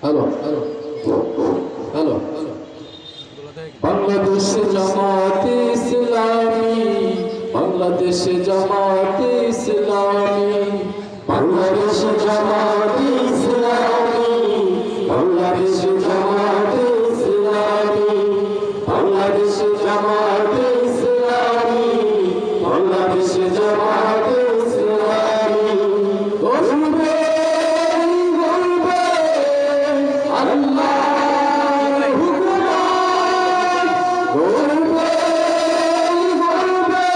Hello hello hello Bangladesh জামাতে ইসলামী, বাংলাদেশ জামাতে ইসলামী, বাংলাদেশ জামাতে ইসলামী, বাংলাদেশ জামাতে ইসলামী, বাংলাদেশ জামাতে ইসলামী, বাংলাদেশ জামাতে ইসলামী। গর্বে গর্বে আল্লাহর হুকুম, গর্বে গর্বে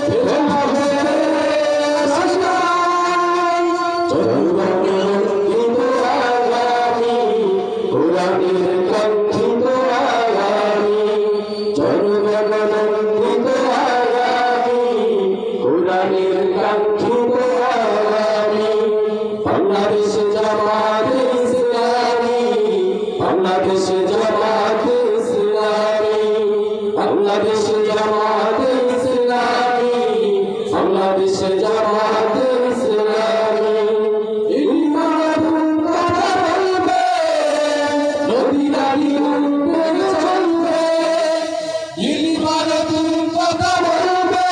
খেলাবে রাশাদ, জনগণের কাঙ্ক্ষিত আগামী, কোরআনের কাঙ্ক্ষিত আগামী, জনগণের কাঙ্ক্ষিত আগামী, কোরআনের কাঙ্ক্ষিত আগামী। বাংলাদেশ জামাতে ইসলামী, বাংলাদেশ জামাতে ইসলামী, বাংলাদেশ জামাতে ইসলামী, বাংলাদেশ জামাতে ইসলামী। ইমানুল কথা বলবে, নবীরানি উঠবে চলবে। ইমানুল কথা বলবে,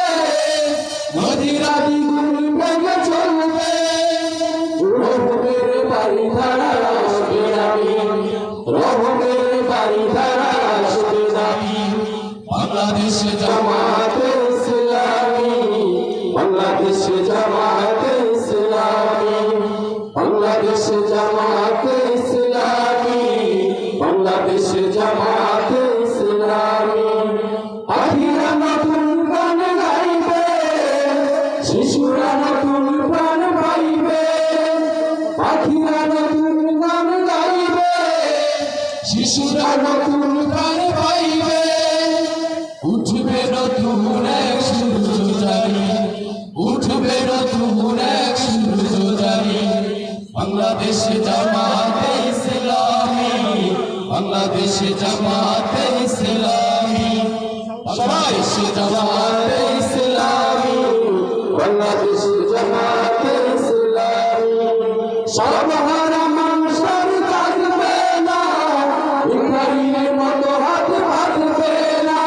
নবীরানি উঠবে চলবে। রহমের বাড়ি ধারা আসবে নামি, রহমের বাড়ি ধারা আসবে নামি। বাংলাদেশ জামাতে ইসলামী, বাংলাদেশ জামাতে ইসলামী, বাংলাদেশ জামাতে ইসলামী, বাংলাদেশ জামাতে ইসলামী। পাখিরা নতুন গান গাইবে, শিশুরা নতুন প্রাণ পাইবে। পাখিরা নতুন গান গাইবে, শিশুরা নতুন প্রাণ পাইবে। উঠবে নতুন এক সূর্য জারি, উঠবে নতুন এক সূর্য জারি। বাংলাদেশ জামাতে ইসলামী, বাংলাদেশ জামাতে ইসলামী, বাংলাদেশ জামাতে ইসলামী, বাংলাদেশ জামাতে ইসলামী। সর্বহারা মানুষের থাকবে না, ভিখারির মতো হাত বাঁধবে না।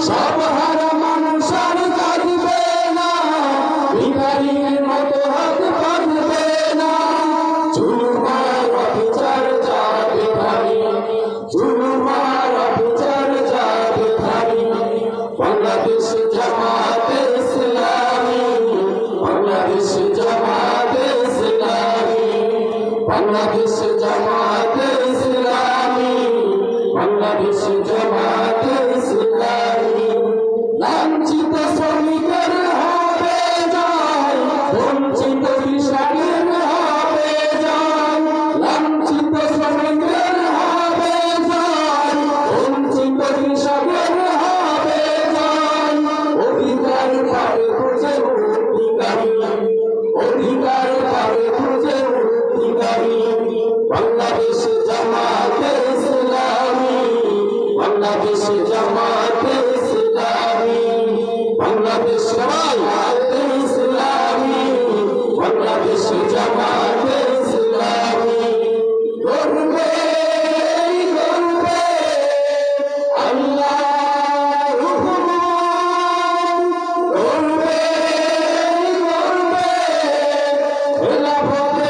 সর্বহারা মানুষের থাকবে না, ভিখারির মতো হাত বাঁধবে না। জুলুমার অবিচার যাবে ভারী, জুলুমার অবিচার যাবে ভারী। বাংলাদেশ জামাতে ইসলামী, বাংলাদেশ জামাতে ইসলামী, বাংলাদেশ জামাতে ইসলামী, বাংলাদেশ জামাতে ইসলামী। লাঞ্ছিত শ্রমিকের হবে জয়, বঞ্চিত কৃষকের হবে জয়। লাঞ্ছিত শ্রমিকের হবে জয়, বঞ্চিত কৃষকের হবে জয়। অধিকার পাবে খুঁজে অধিকারী, অধিকার পাবে খুঁজে অধিকারী। বাংলাদেশ জামাতে ইসলামী, বাংলাদেশ জামাতে ইসলামী, বাংলাদেশ জামাতে ইসলামী, বাংলাদেশ জামাতে ইসলামী। গর্বে গর্বে আল্লাহর হুকুম, গর্বে গর্বে খেলাফতে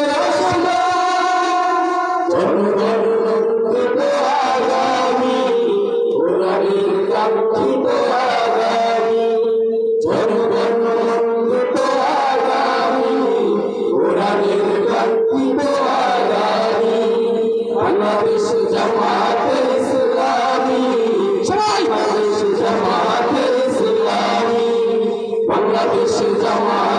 রাশিদ, জনগণ কাঙ্ক্ষিত আগামী, কোরআনের কাঙ্ক্ষিত আগামী, জনগণ কাঙ্ক্ষিত আগামী, কোরআনের কাঙ্ক্ষিত আগামী। বাংলাদেশ জামাতে ইসলামী, বাংলাদেশ জামাতে ইসলামী, বাংলাদেশ জামাতে